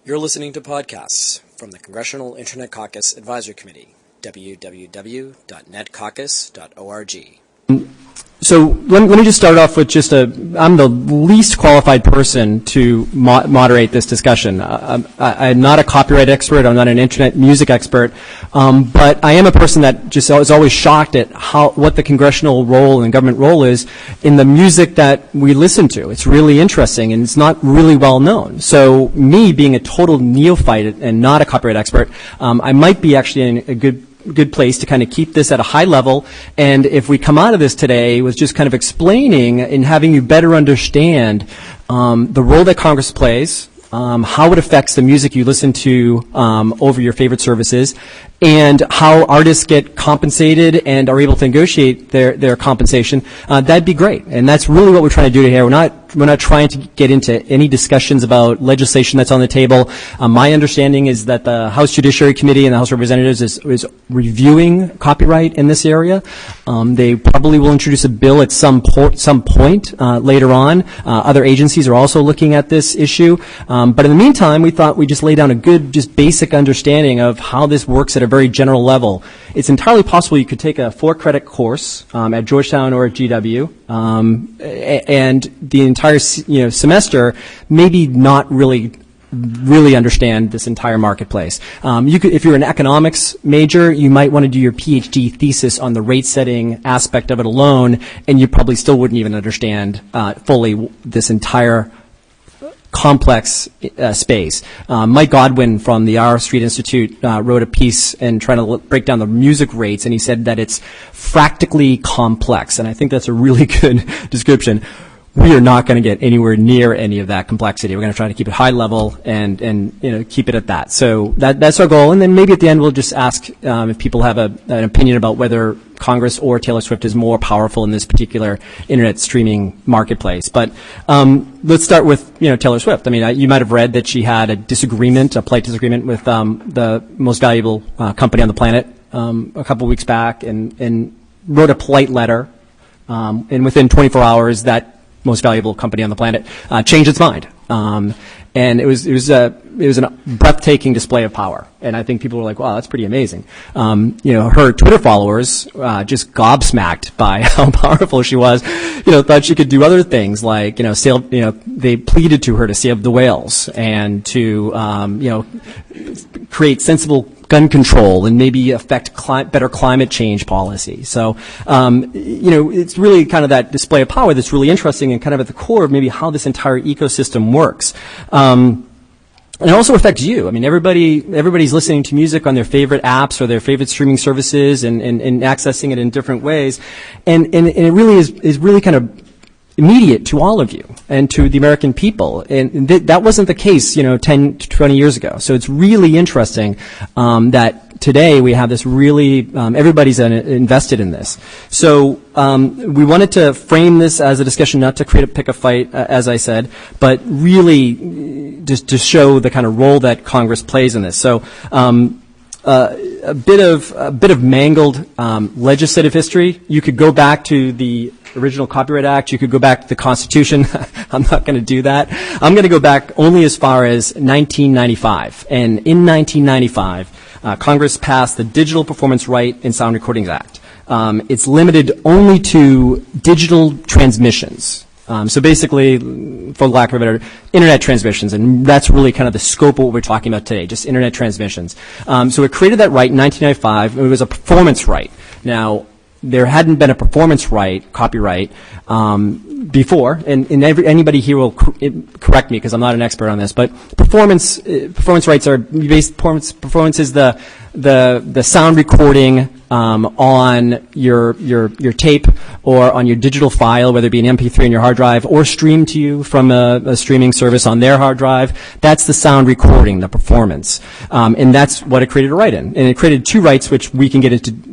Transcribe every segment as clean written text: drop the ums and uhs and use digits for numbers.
You're listening to podcasts from the Congressional Internet Caucus Advisory Committee, www.netcaucus.org. So let me just start off with I'm the least qualified person to moderate this discussion. I'm not a copyright expert. I'm not an internet music expert. But I am a person that just is always shocked at what the congressional role and government role is in the music that we listen to. It's really interesting, and it's not really well known. So me being a total neophyte and not a copyright expert, I might be actually in a good place to kind of keep this at a high level, and if we come out of this today with just kind of explaining and having you better understand the role that Congress plays, how it affects the music you listen to over your favorite services, and how artists get compensated and are able to negotiate their compensation, that'd be great. And that's really what we're trying to do here. We're not trying to get into any discussions about legislation that's on the table. My understanding is that the House Judiciary Committee and the House of Representatives is reviewing copyright in this area. They probably will introduce a bill at some point later on. Other agencies are also looking at this issue. But in the meantime, we thought we'd just lay down a good, just basic understanding of how this works at a very general level. It's entirely possible you could take a 4-credit course at Georgetown or at GW, and the entire semester maybe not really understand this entire marketplace. If you're an economics major, you might want to do your PhD thesis on the rate setting aspect of it alone, and you probably still wouldn't even understand fully this entire complex space. Mike Godwin from the R Street Institute wrote a piece and trying to break down the music rates, and he said that it's fractically complex, and I think that's a really good description. We are not going to get anywhere near any of that complexity. We're going to try to keep it high level and keep it at that. So that's our goal. And then maybe at the end we'll just ask if people have an opinion about whether Congress or Taylor Swift is more powerful in this particular internet streaming marketplace. But let's start with Taylor Swift. I mean, you might have read that she had a polite disagreement with the most valuable company on the planet a couple weeks back, and wrote a polite letter. And within 24 hours, that most valuable company on the planet changed its mind, and it was a breathtaking display of power. And I think people were like, "Wow, that's pretty amazing." Her Twitter followers just gobsmacked by how powerful she was. Thought she could do other things like they pleaded to her to save the whales and to create sensible gun control and maybe affect better climate change policy. So, it's really kind of that display of power that's really interesting and kind of at the core of maybe how this entire ecosystem works. And it also affects you. I mean, everybody's listening to music on their favorite apps or their favorite streaming services and accessing it in different ways. And it really is really kind of immediate to all of you and to the American people. And that wasn't the case, 10 to 20 years ago. So it's really interesting that today we have this really, everybody's invested in this. So we wanted to frame this as a discussion, not to pick a fight, as I said, but really just to show the kind of role that Congress plays in this. So a bit of mangled legislative history. You could go back to the original Copyright Act. You could go back to the Constitution. I'm not going to do that. I'm going to go back only as far as 1995. And in 1995, Congress passed the Digital Performance Right in Sound Recordings Act. It's limited only to digital transmissions. So basically, for lack of a better, internet transmissions, and that's really kind of the scope of what we're talking about today, just internet transmissions. So it created that right in 1995. It was a performance right. Now, there hadn't been a performance right, copyright, before, and anybody here will correct me because I'm not an expert on this, but performance rights are based. Performance is the sound recording on your tape or on your digital file, whether it be an MP3 on your hard drive or streamed to you from a streaming service on their hard drive. That's the sound recording, the performance, and that's what it created a right in. And it created two rights, which we can get into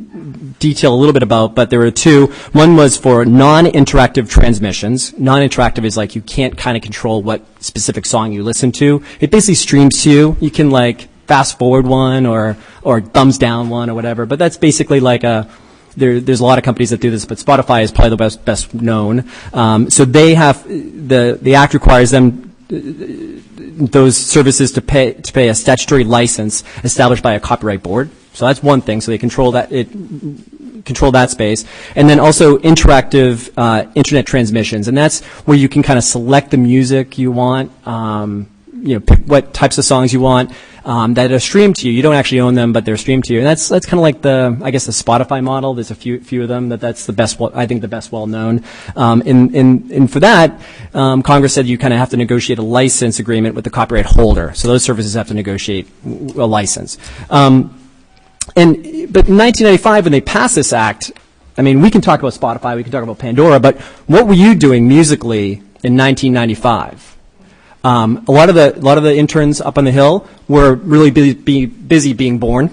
detail a little bit about, but there were two. One was for non-interactive transmissions. Non-interactive is like you can't kind of control what specific song you listen to. It basically streams to you. You can like fast forward one or thumbs down one or whatever, but that's basically like there's a lot of companies that do this, but Spotify is probably the best known. So they have the act requires them those services to pay a statutory license established by a copyright board. So that's one thing. So they control that space, and then also interactive internet transmissions, and that's where you can kind of select the music you want. Pick what types of songs you want that are streamed to you. You don't actually own them, but they're streamed to you. And that's kind of like the Spotify model. There's a few of them that's the best. I think the best well known. And for that, Congress said you kind of have to negotiate a license agreement with the copyright holder. So those services have to negotiate a license. But in 1995, when they passed this act, I mean, we can talk about Spotify, we can talk about Pandora, but what were you doing musically in 1995? A lot of the interns up on the Hill were really busy being born.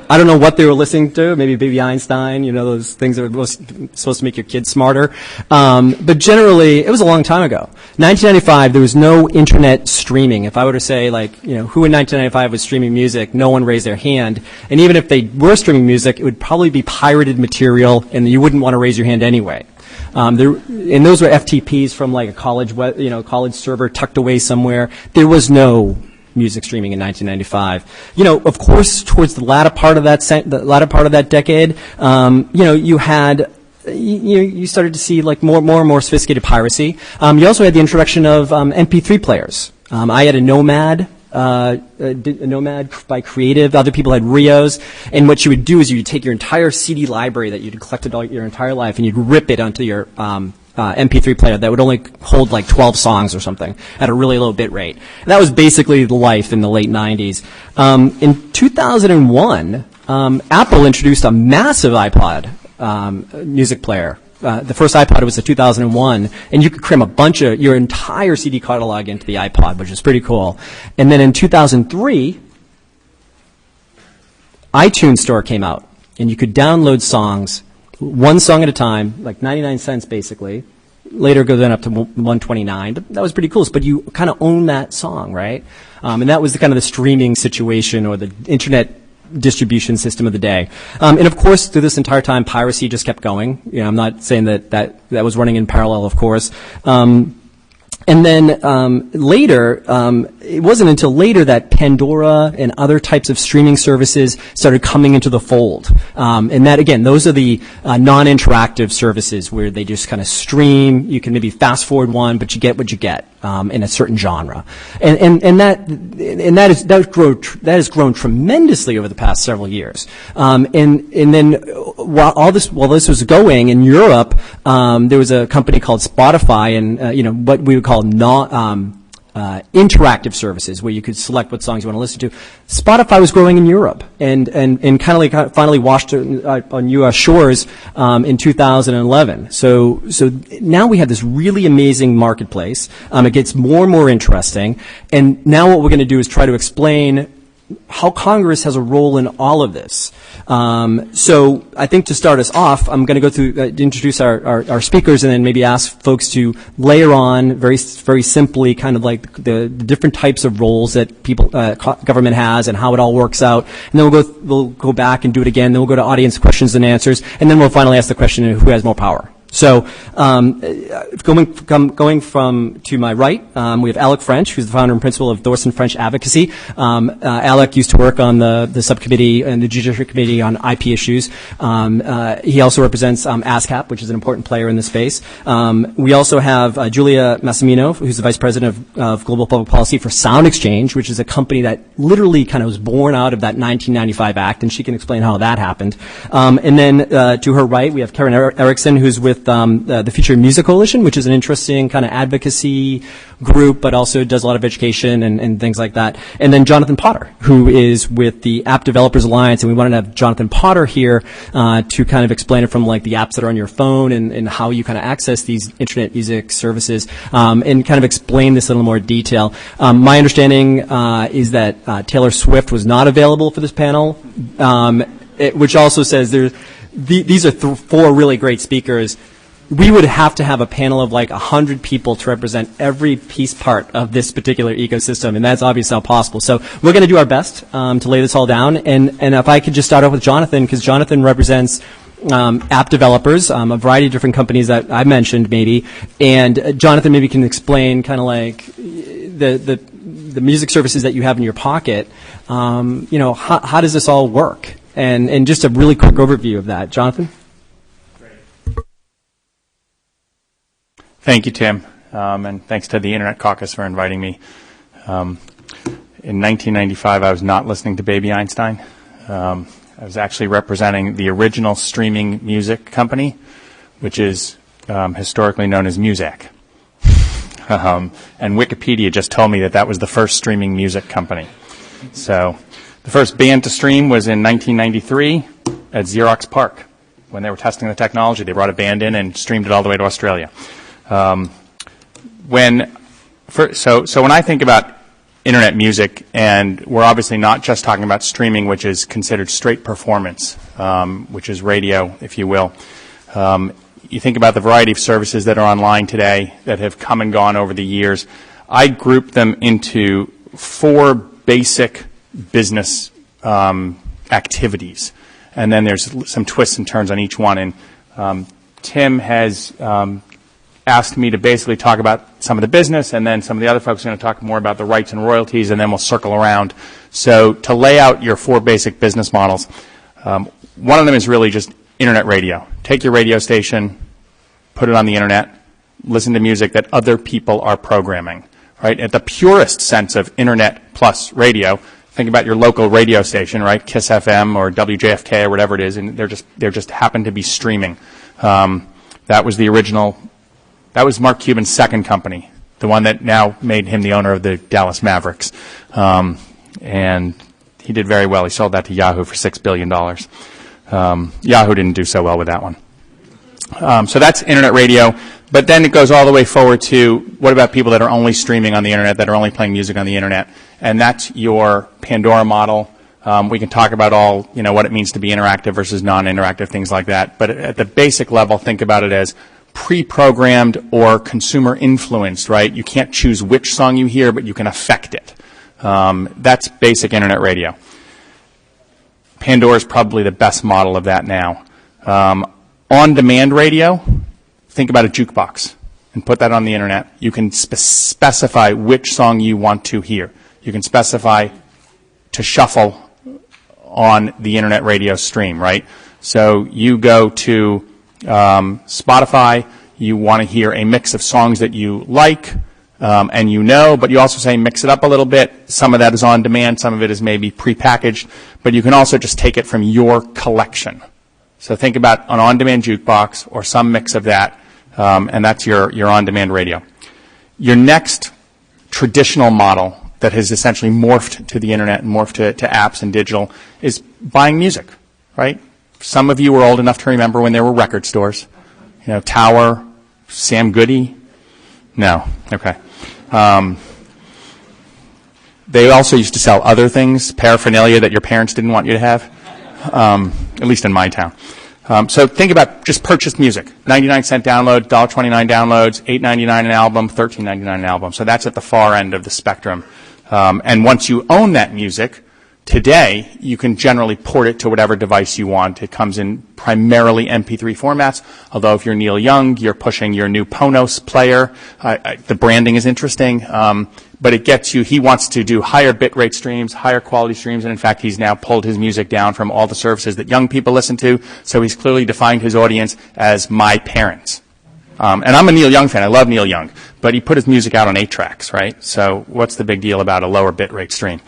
I don't know what they were listening to. Maybe Baby Einstein, those things that were supposed to make your kids smarter. But generally, it was a long time ago. 1995, there was no internet streaming. If I were to say, who in 1995 was streaming music, no one raised their hand. And even if they were streaming music, it would probably be pirated material, and you wouldn't want to raise your hand anyway. And those were FTPs from like a college server tucked away somewhere. There was no music streaming in 1995. Of course, towards the latter part of that decade, you started to see like more and more sophisticated piracy. You also had the introduction of MP3 players. I had a Nomad. A Nomad by Creative. Other people had Rios. And what you would do is you would take your entire CD library that you'd collected all your entire life and you'd rip it onto your MP3 player that would only hold like 12 songs or something at a really low bit rate. And that was basically the life in the late 90s. In 2001, Apple introduced a massive iPod music player. The first iPod was a 2001, and you could cram your entire CD catalog into the iPod, which is pretty cool. And then in 2003, iTunes Store came out, and you could download songs, one song at a time, like 99 cents basically. Later it goes then up to 129. But that was pretty cool. But you kind of own that song, right? And that was the kind of the streaming situation or the internet distribution system of the day. And of course, through this entire time, piracy just kept going. I'm not saying that was running in parallel, of course. And then later, it wasn't until later that Pandora and other types of streaming services started coming into the fold. And that, again, those are the non-interactive services where they just kind of stream. You can maybe fast forward one, but you get what you get in a certain genre. And that has grown tremendously over the past several years. And then while this was going in Europe, there was a company called Spotify, and what we would call interactive services where you could select what songs you want to listen to. Spotify was growing in Europe and kind of like finally washed on U.S. shores in 2011. So now we have this really amazing marketplace. It gets more and more interesting. And now what we're going to do is try to explain how Congress has a role in all of this. So I think to start us off, I'm going to go through, introduce our speakers and then maybe ask folks to layer on very, very simply kind of like the different types of roles that government has and how it all works out. And then we'll go back and do it again. Then we'll go to audience questions and answers. And then we'll finally ask the question of who has more power. So going from to my right, we have Alec French, who's the founder and principal of Thorson French Advocacy. Alec used to work on the subcommittee and the Judiciary Committee on IP issues. He also represents ASCAP, which is an important player in this space. We also have Julia Massimino, who's the vice president of Global Public Policy for Sound Exchange, which is a company that literally kind of was born out of that 1995 Act, and she can explain how that happened. And then to her right, we have Karen Erickson, who's with the Future Music Coalition, which is an interesting kind of advocacy group, but also does a lot of education and things like that. And then Jonathan Potter, who is with the App Developers Alliance, and we wanted to have Jonathan Potter here to kind of explain it from like the apps that are on your phone and how you kind of access these internet music services and kind of explain this in a little more detail. My understanding is that Taylor Swift was not available for this panel, which also says these are four really great speakers. We would have to have a panel of like 100 people to represent every piece part of this particular ecosystem, and that's obviously not possible. So we're going to do our best to lay this all down. And if I could just start off with Jonathan, because Jonathan represents app developers, a variety of different companies that I mentioned maybe, and Jonathan maybe can explain kind of like the music services that you have in your pocket. How does this all work? And just a really quick overview of that. Jonathan? Thank you, Tim, and thanks to the Internet Caucus for inviting me. In 1995, I was not listening to Baby Einstein. I was actually representing the original streaming music company, which is historically known as Muzak. And Wikipedia just told me that was the first streaming music company. So the first band to stream was in 1993 at Xerox PARC. When they were testing the technology, they brought a band in and streamed it all the way to Australia. So when I think about internet music, and we're obviously not just talking about streaming, which is considered straight performance, which is radio, if you will. You think about the variety of services that are online today that have come and gone over the years. I group them into 4 basic business activities, and then there's some twists and turns on each one. And Tim has asked me to basically talk about some of the business, and then some of the other folks are going to talk more about the rights and royalties, and then we'll circle around. So to lay out your 4 basic business models, one of them is really just internet radio. Take your radio station, put it on the internet, listen to music that other people are programming. Right? At the purest sense of internet plus radio, think about your local radio station, right? KISS FM or WJFK or whatever it is, and they're just happen to be streaming. That was the original. That was Mark Cuban's second company, the one that now made him the owner of the Dallas Mavericks. And he did very well. He sold that to Yahoo for $6 billion. Yahoo didn't do so well with that one. So that's internet radio. But then it goes all the way forward to what about people that are only streaming on the internet, that are only playing music on the internet? And that's your Pandora model. We can talk about all, what it means to be interactive versus non-interactive, things like that. But at the basic level, think about it as pre-programmed or consumer influenced, right? You can't choose which song you hear, but you can affect it. That's basic internet radio. Pandora is probably the best model of that now. On-demand radio, think about a jukebox and put that on the internet. You can specify which song you want to hear. You can specify to shuffle on the internet radio stream, right? So you go to Spotify, you want to hear a mix of songs that you like and but you also say mix it up a little bit. Some of that is on demand, some of it is maybe prepackaged, but you can also just take it from your collection. So think about an on-demand jukebox or some mix of that, and that's your on-demand radio. Your next traditional model that has essentially morphed to the internet and morphed to apps and digital is buying music, right? Some of you were old enough to remember when there were record stores. Tower, Sam Goody. No, okay. They also used to sell other things, paraphernalia that your parents didn't want you to have, at least in my town. So think about just purchased music. 99-cent download, $1.29 downloads, $8.99 an album, $13.99 an album. So that's at the far end of the spectrum. And once you own that music, today, you can generally port it to whatever device you want. It comes in primarily MP3 formats, although if you're Neil Young, you're pushing your new Ponos player. The branding is interesting, but it gets you, he wants to do higher bitrate streams, higher quality streams, and in fact, he's now pulled his music down from all the services that young people listen to, so he's clearly defined his audience as my parents. And I'm a Neil Young fan. I love Neil Young, but he put his music out on 8 tracks, right? So what's the big deal about a lower bitrate stream?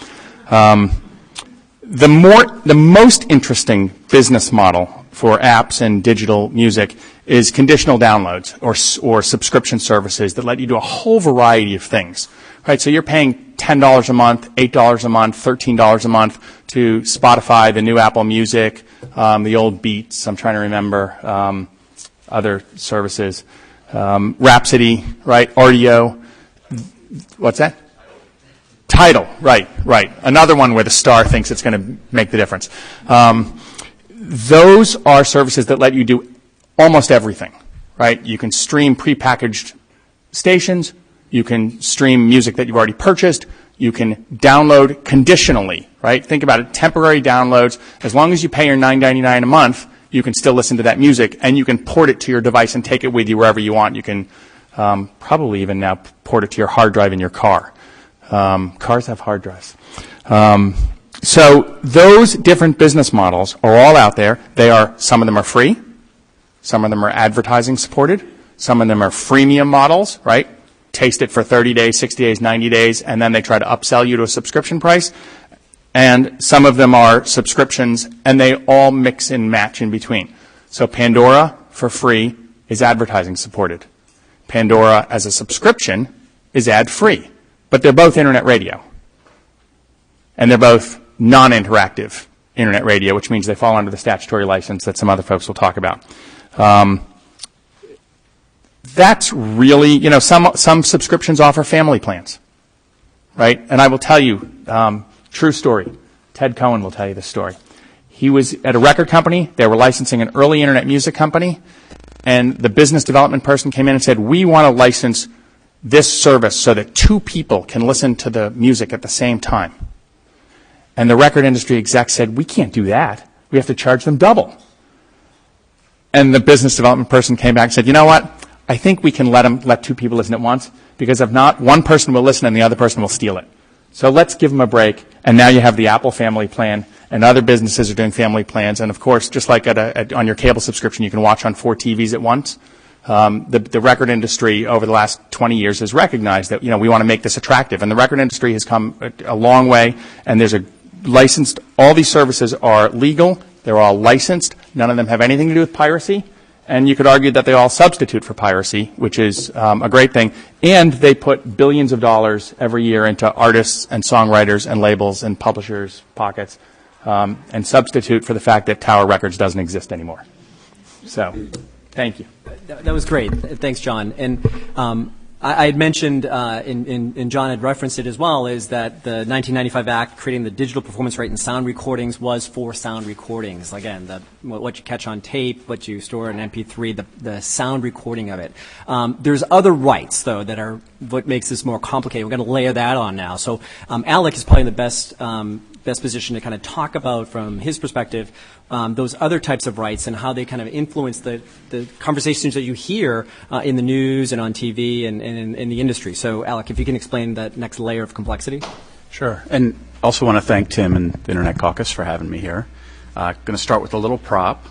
The most interesting business model for apps and digital music is conditional downloads or subscription services that let you do a whole variety of things. Right? So you're paying $10 a month, $8 a month, $13 a month to Spotify, the new Apple Music, the old Beats. I'm trying to remember other services. Rhapsody, right? RDO. What's that? Tidal, right. Another one where the star thinks it's going to make the difference. Those are services that let you do almost everything, right? You can stream prepackaged stations. You can stream music that you've already purchased. You can download conditionally, right? Think about it, temporary downloads. As long as you pay your $9.99 a month, you can still listen to that music, and you can port it to your device and take it with you wherever you want. You can probably even now port it to your hard drive in your car. Cars have hard drives. So those different business models are all out there. Some of them are free. Some of them are advertising supported. Some of them are freemium models, right? Taste it for 30 days, 60 days, 90 days, and then they try to upsell you to a subscription price. And some of them are subscriptions, and they all mix and match in between. So Pandora, for free, is advertising supported. Pandora, as a subscription, is ad-free. But they're both internet radio. And they're both non-interactive internet radio, which means they fall under the statutory license that some other folks will talk about. That's really, some subscriptions offer family plans, right? And I will tell you, true story. Ted Cohen will tell you this story. He was at a record company. They were licensing an early internet music company. And the business development person came in and said, we want to license this service so that two people can listen to the music at the same time. And the record industry exec said, we can't do that. We have to charge them double. And the business development person came back and said, you know what? I think we can let two people listen at once, because if not, one person will listen and the other person will steal it. So let's give them a break. And now you have the Apple family plan, and other businesses are doing family plans. And of course, just like on your cable subscription, you can watch on 4 TVs at once. The record industry over the last 20 years has recognized that, we want to make this attractive. And the record industry has come a long way, and there's all these services are legal. They're all licensed. None of them have anything to do with piracy. And you could argue that they all substitute for piracy, which is a great thing. And they put billions of dollars every year into artists and songwriters and labels and publishers' pockets, and substitute for the fact that Tower Records doesn't exist anymore. So, thank you. That was great. Thanks, John. And I had mentioned, and John had referenced it as well, is that the 1995 Act creating the digital performance right in sound recordings was for sound recordings. Again, what you catch on tape, what you store in MP3, the sound recording of it. There's other rights, though, that are what makes this more complicated. We're going to layer that on now. So Alec is probably in the best position to kind of talk about, from his perspective, those other types of rights and how they kind of influence the conversations that you hear in the news and on TV and in the industry. So, Alec, if you can explain that next layer of complexity. Sure. And also want to thank Tim and the Internet Caucus for having me here. Going to start with a little prop,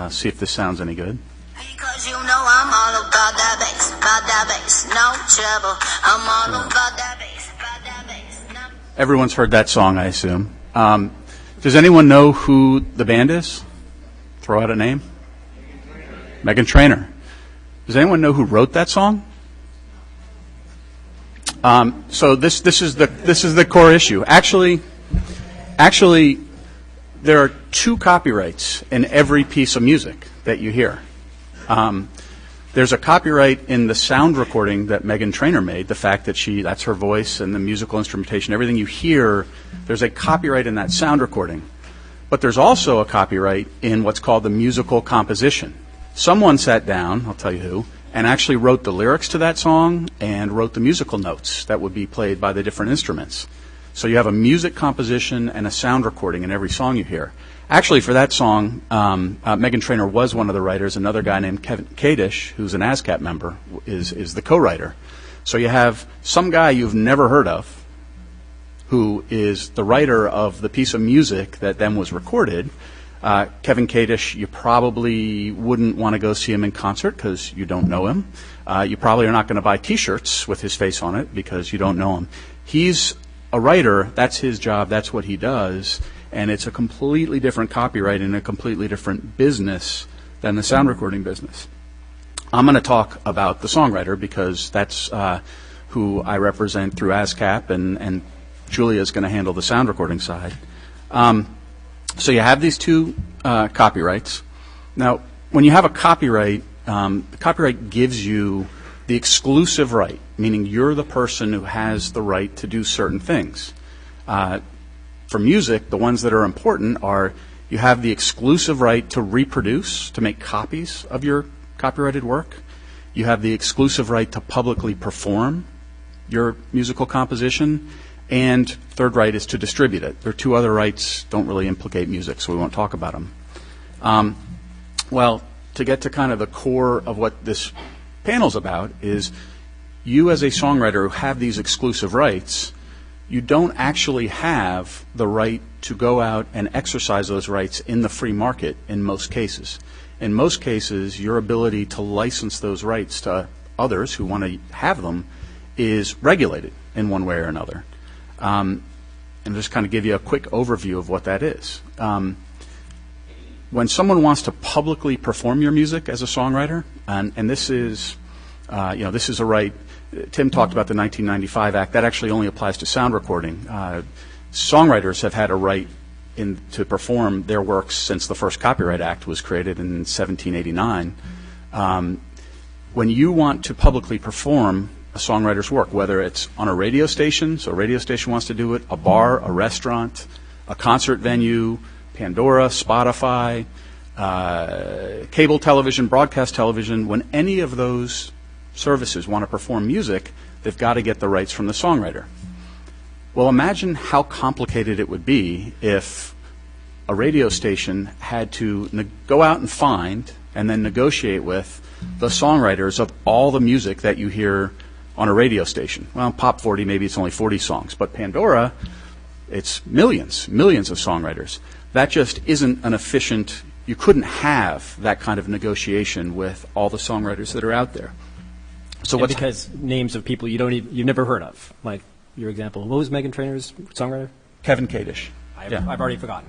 see if this sounds any good. Because I'm all about that bass, no trouble. I'm all about that bass, no. Everyone's heard that song, I assume. Does anyone know who the band is? Throw out a name. Meghan Trainor. Does anyone know who wrote that song? So this is the core issue. Actually, there are 2 copyrights in every piece of music that you hear. There's a copyright in the sound recording that Meghan Trainor made, the fact that that's her voice and the musical instrumentation, everything you hear, there's a copyright in that sound recording. But there's also a copyright in what's called the musical composition. Someone sat down, I'll tell you who, and actually wrote the lyrics to that song and wrote the musical notes that would be played by the different instruments. So you have a music composition and a sound recording in every song you hear. Actually, for that song, Meghan Trainor was one of the writers. Another guy named Kevin Kadish, who's an ASCAP member, is the co-writer. So you have some guy you've never heard of, who is the writer of the piece of music that then was recorded. Kevin Kadish, you probably wouldn't want to go see him in concert because you don't know him. You probably are not going to buy T-shirts with his face on it because you don't know him. He's a writer. That's his job. That's what he does. And it's a completely different copyright and a completely different business than the sound recording business. I'm going to talk about the songwriter because that's who I represent through ASCAP, and Julia's going to handle the sound recording side. So you have these 2 copyrights. Now, when you have a copyright, the copyright gives you the exclusive right, meaning you're the person who has the right to do certain things. For music, the ones that are important are you have the exclusive right to reproduce, to make copies of your copyrighted work. You have the exclusive right to publicly perform your musical composition. And third right is to distribute it. There are 2 other rights, don't really implicate music, so we won't talk about them. Well, to get to kind of the core of what this panel's about is you as a songwriter who have these exclusive rights, you don't actually have the right to go out and exercise those rights in the free market in most cases. In most cases, your ability to license those rights to others who want to have them is regulated in one way or another. And just kind of give you a quick overview of what that is. When someone wants to publicly perform your music as a songwriter, and this is, this is a right. Tim talked about the 1995 Act. That actually only applies to sound recording. Songwriters have had a right to perform their works since the first Copyright Act was created in 1789. When you want to publicly perform a songwriter's work, whether it's on a radio station, so a radio station wants to do it, a bar, a restaurant, a concert venue, Pandora, Spotify, cable television, broadcast television, when any of those services want to perform music, they've got to get the rights from the songwriter. Well, imagine how complicated it would be if a radio station had to go out and find and then negotiate with the songwriters of all the music that you hear on a radio station. Well, Pop 40, maybe it's only 40 songs, but Pandora, it's millions of songwriters. That just isn't an efficient, you couldn't have that kind of negotiation with all the songwriters that are out there. So and because names of people you've never heard of, like your example. What was Meghan Trainor's songwriter? Kevin Kadish. I've already forgotten.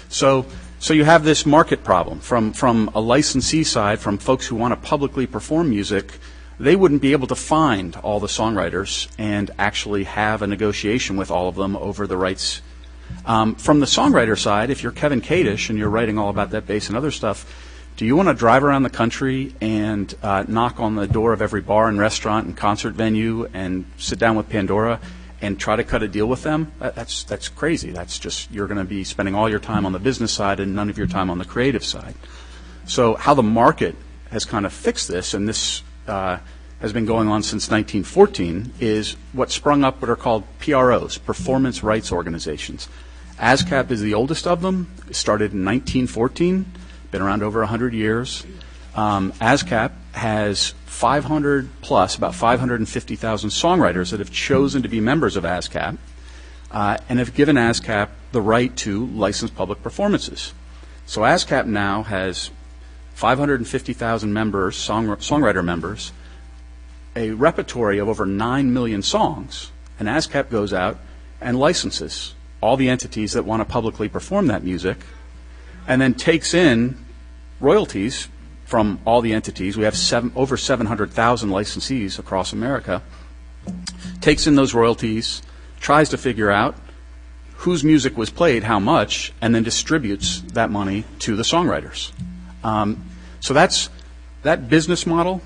So you have this market problem from a licensee side, from folks who want to publicly perform music. They wouldn't be able to find all the songwriters and actually have a negotiation with all of them over the rights. From the songwriter side, if you're Kevin Kadish and you're writing all about that bass and other stuff, do you want to drive around the country and knock on the door of every bar and restaurant and concert venue and sit down with Pandora and try to cut a deal with them? That's crazy. That's just, you're going to be spending all your time on the business side and none of your time on the creative side. So how the market has kind of fixed this, and this has been going on since 1914, is what sprung up what are called PROs, Performance Rights Organizations. ASCAP is the oldest of them. It started in 1914. Been around over 100 years. ASCAP has 500 plus, about 550,000 songwriters that have chosen to be members of ASCAP and have given ASCAP the right to license public performances. So ASCAP now has 550,000 members, songwriter members, a repertory of over 9 million songs, and ASCAP goes out and licenses all the entities that want to publicly perform that music, and then takes in royalties from all the entities. We have over 700,000 licensees across America. Takes in those royalties, tries to figure out whose music was played, how much, and then distributes that money to the songwriters. So that business model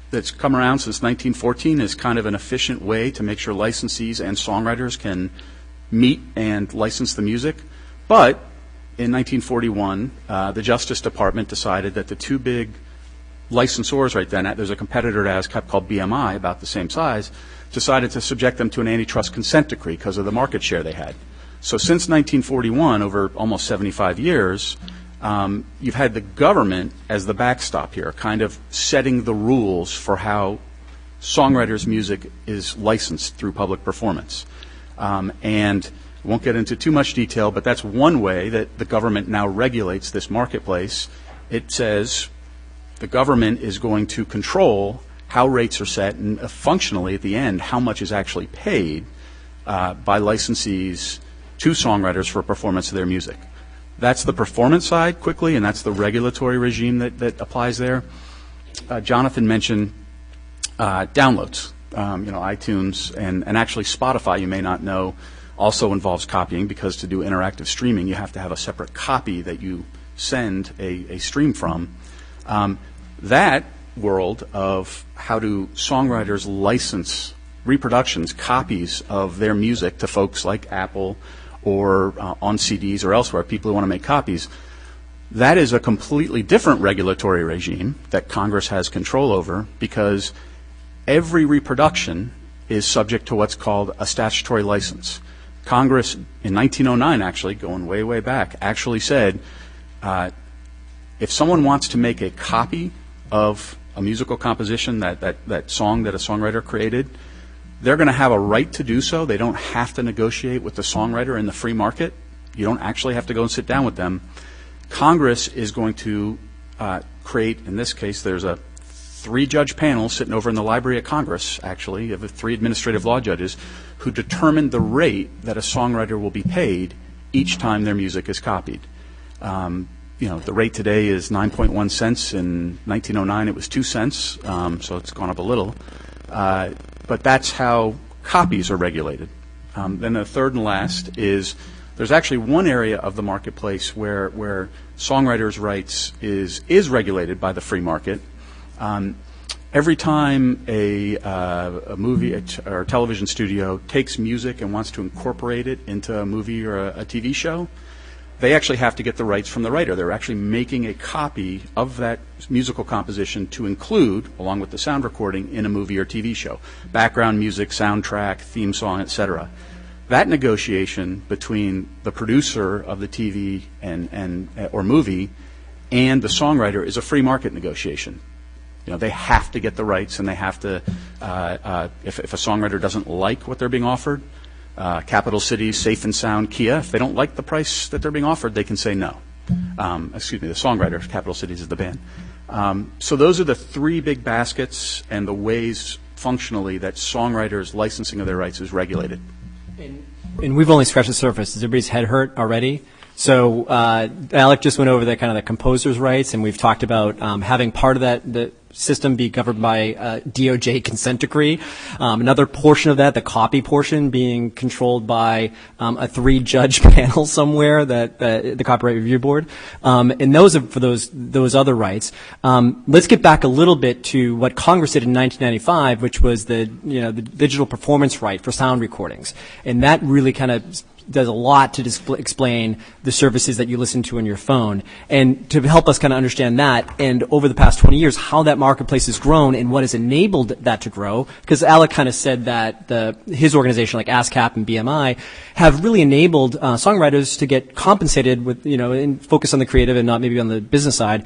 that's come around since 1914 is kind of an efficient way to make sure licensees and songwriters can meet and license the music. But in 1941, the Justice Department decided that the two big licensors right then, there's a competitor to ASCAP called BMI, about the same size, decided to subject them to an antitrust consent decree because of the market share they had. So since 1941, over almost 75 years, you've had the government as the backstop here, kind of setting the rules for how songwriters' music is licensed through public performance. And I won't get into too much detail, but that's one way that the government now regulates this marketplace. It says the government is going to control how rates are set and functionally at the end how much is actually paid by licensees to songwriters for performance of their music. That's the performance side quickly, and that's the regulatory regime that applies there. Jonathan mentioned downloads, iTunes, and actually Spotify, you may not know, also involves copying, because to do interactive streaming, you have to have a separate copy that you send a stream from. That world of how do songwriters license reproductions, copies of their music to folks like Apple or on CDs or elsewhere, people who want to make copies, that is a completely different regulatory regime that Congress has control over, because every reproduction is subject to what's called a statutory license. Congress, in 1909 actually, going way, way back, actually said If someone wants to make a copy of a musical composition, that song that a songwriter created, they're going to have a right to do so. They don't have to negotiate with the songwriter in the free market. You don't actually have to go and sit down with them. Congress is going to create, in this case, there's a 3-judge panel sitting over in the Library of Congress, actually, of 3 administrative law judges, who determine the rate that a songwriter will be paid each time their music is copied. The rate today is 9.1 cents. In 1909, it was 2 cents, so it's gone up a little. But that's how copies are regulated. Then the third and last is there's actually one area of the marketplace where songwriters' rights is regulated by the free market. Every time a movie or a television studio takes music and wants to incorporate it into a movie or a TV show, they actually have to get the rights from the writer. They're actually making a copy of that musical composition to include, along with the sound recording, in a movie or TV show. Background music, soundtrack, theme song, etc. That negotiation between the producer of the TV or movie and the songwriter is a free market negotiation. They have to get the rights, and they have to, if a songwriter doesn't like what they're being offered, Capital Cities, Safe and Sound, Kia, if they don't like the price that they're being offered, they can say no. The songwriter, Capital Cities is the band. So those are the 3 big baskets and the ways functionally that songwriters' licensing of their rights is regulated. And we've only scratched the surface. Does everybody's head hurt already? So Alec just went over the kind of the composer's rights, and we've talked about having part of the system be governed by DOJ consent decree. Another portion of that, the copy portion, being controlled by a 3-judge panel somewhere, that the Copyright Review Board. And those are for those other rights. Let's get back a little bit to what Congress did in 1995, which was the digital performance right for sound recordings, and that really kind of does a lot to explain the services that you listen to on your phone. And to help us kind of understand that, and over the past 20 years, how that marketplace has grown and what has enabled that to grow, because Alec kind of said that his organization, like ASCAP and BMI, have really enabled songwriters to get compensated with, and focus on the creative and not maybe on the business side.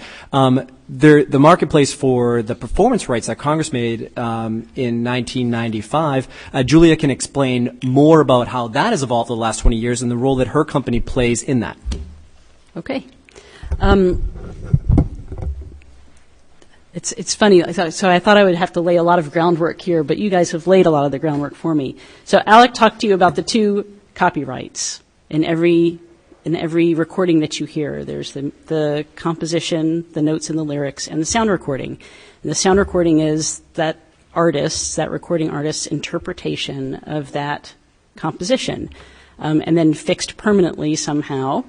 The marketplace for the performance rights that Congress made in 1995, Julia can explain more about how that has evolved the last 20 years and the role that her company plays in that. Okay. It's funny. So I thought I would have to lay a lot of groundwork here, but you guys have laid a lot of the groundwork for me. So Alec talked to you about the 2 copyrights in every recording that you hear. There's the composition, the notes and the lyrics, and the sound recording. And the sound recording is that recording artist's interpretation of that composition, and then fixed permanently somehow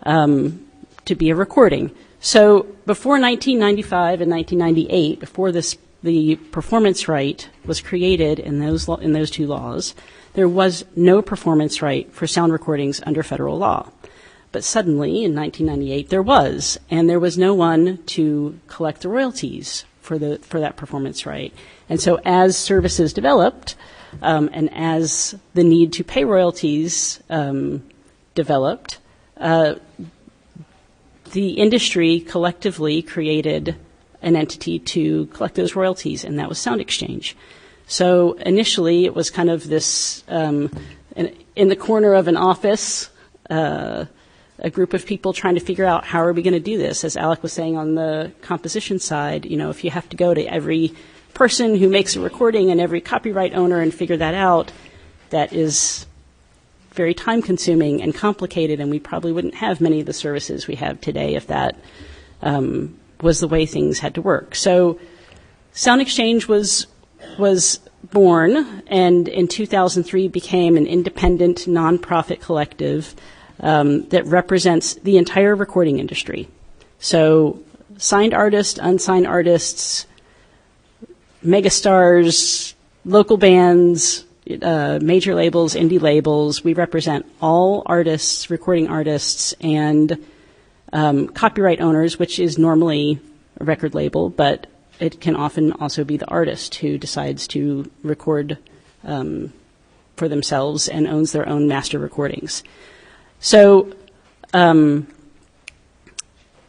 to be a recording. So before 1995 and 1998, before the performance right was created in those 2 laws, there was no performance right for sound recordings under federal law. But suddenly, in 1998, there was, and there was no one to collect the royalties for that performance right. And so as services developed, and as the need to pay royalties developed, the industry collectively created an entity to collect those royalties, and that was Sound Exchange. So initially, it was kind of this, in the corner of an office, a group of people trying to figure out how are we going to do this. As Alec was saying on the composition side, if you have to go to every person who makes a recording and every copyright owner and figure that out, that is very time-consuming and complicated, and we probably wouldn't have many of the services we have today if that was the way things had to work. So Sound Exchange was born, and in 2003 became an independent nonprofit collective that represents the entire recording industry. So signed artists, unsigned artists, megastars, local bands, major labels, indie labels. We represent all artists, recording artists, and copyright owners, which is normally a record label, but it can often also be the artist who decides to record for themselves and owns their own master recordings. So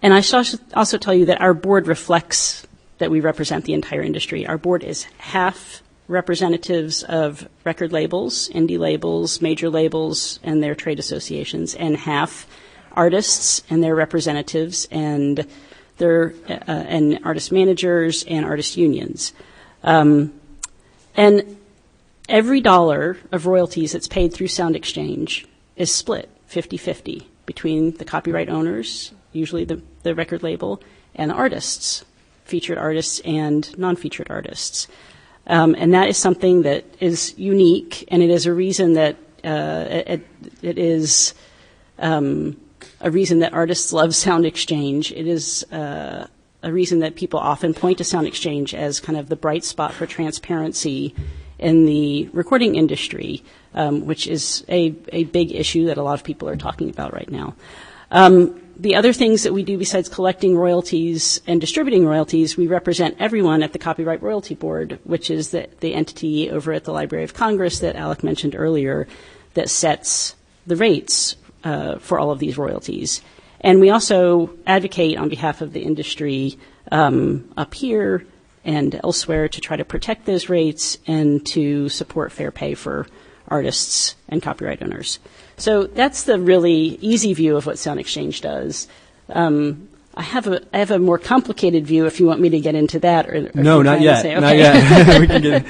And I should also tell you that our board reflects that we represent the entire industry. Our board is half representatives of record labels, indie labels, major labels, and their trade associations, and half artists and their representatives and their and artist managers and artist unions. And every dollar of royalties that's paid through Sound Exchange is split 50-50 between the copyright owners, usually the record label, and the artists, featured artists and non-featured artists. And that is something that is unique, and it is a reason that it is a reason that artists love Sound Exchange. It is a reason that people often point to Sound Exchange as kind of the bright spot for transparency in the recording industry, which is a big issue that a lot of people are talking about right now. The other things that we do besides collecting royalties and distributing royalties, we represent everyone at the Copyright Royalty Board, which is the entity over at the Library of Congress that Alec mentioned earlier that sets the rates for all of these royalties. And we also advocate on behalf of the industry up here and elsewhere to try to protect those rates and to support fair pay for artists and copyright owners. So that's the really easy view of what Sound Exchange does. I have a more complicated view if you want me to get into that. Or No, not yet. Say, okay. Not yet. We can get,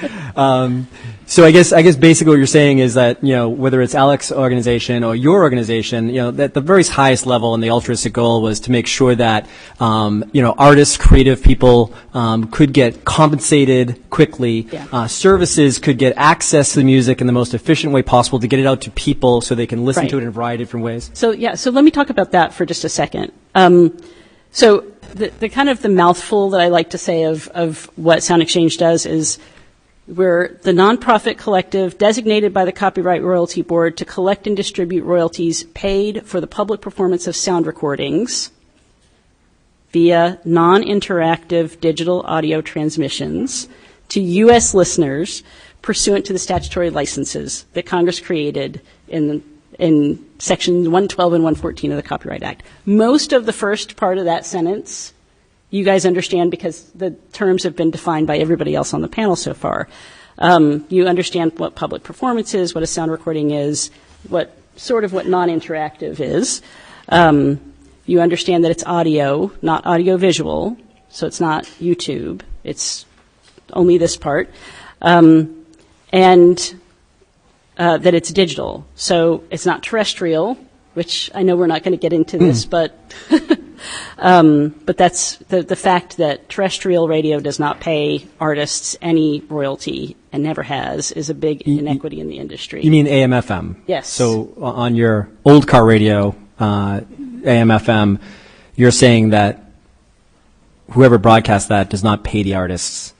so I guess basically what you're saying is that, whether it's Alec's organization or your organization, that the very highest level and the altruistic goal was to make sure that, artists, creative people, could get compensated quickly. Yeah. Services could get access to the music in the most efficient way possible to get it out to people so they can listen Right. to it in a variety of different ways. So let me talk about that for just a second. So the kind of the mouthful that I like to say of what Sound Exchange does is we're the nonprofit collective designated by the Copyright Royalty Board to collect and distribute royalties paid for the public performance of sound recordings via non-interactive digital audio transmissions to U.S. listeners pursuant to the statutory licenses that Congress created in Sections 112 and 114 of the Copyright Act. Most of the first part of that sentence you guys understand because the terms have been defined by everybody else on the panel so far. You understand what public performance is, what a sound recording is, what non-interactive is. You understand that it's audio, not audio-visual, so it's not YouTube. It's only this part. And that it's digital. So it's not terrestrial, which I know we're not going to get into this, but that's the fact that terrestrial radio does not pay artists any royalty and never has is a big inequity in the industry. You mean AM/FM? Yes. So on your old car radio, AM/FM, you're saying that whoever broadcasts that does not pay the artists,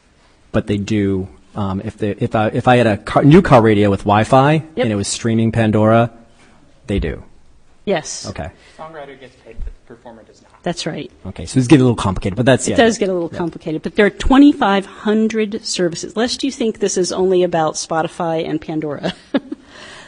but they do. If I had a new car radio with Wi-Fi Yep. and it was streaming Pandora, they do. Yes. Okay. Songwriter gets paid, but the performer does not. That's right. Okay. So it's getting a little complicated, but that's It does get a little complicated, but there are 2,500 services. Lest you think this is only about Spotify and Pandora.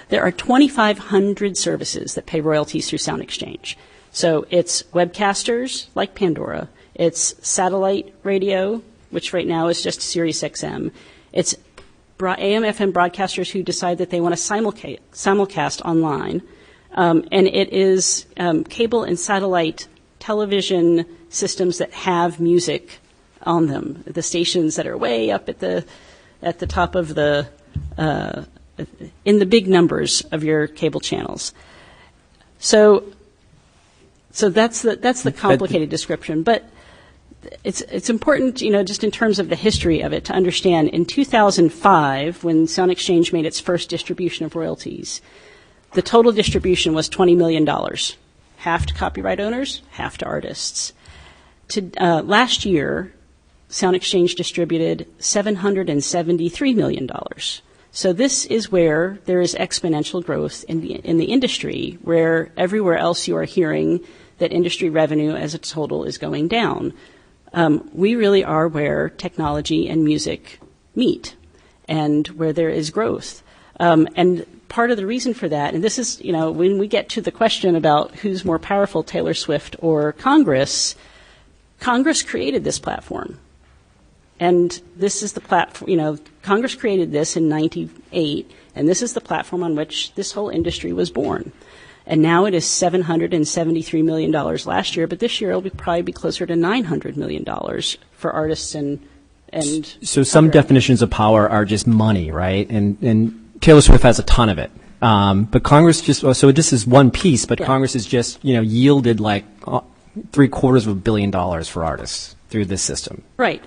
There are 2,500 services that pay royalties through Sound Exchange. So it's webcasters like Pandora. It's satellite radio, which right now is just Sirius XM. It's AM/FM broadcasters who decide that they want to simulcast online. And it is cable and satellite television systems that have music on them. The stations that are way up at the top of the in the big numbers of your cable channels. So that's the complicated description, but it's important, just in terms of the history of it, to understand in 2005, when Sound Exchange made its first distribution of royalties, the total distribution was $20 million, half to copyright owners, half to artists. Last year, Sound Exchange distributed $773 million. So this is where there is exponential growth in the industry, where everywhere else you are hearing that industry revenue as a total is going down. We really are where technology and music meet and where there is growth. And part of the reason for that, and this is, when we get to the question about who's more powerful, Taylor Swift or Congress, Congress created this platform. And this is the platform, Congress created this in 98, and this is the platform on which this whole industry was born. And now it is $773 million last year, but this year it'll probably be closer to $900 million for artists and So some definitions of power are just money, right? And Taylor Swift has a ton of it. But Congress so this is one piece, but Congress has just, yielded like $750 million for artists through this system. Right.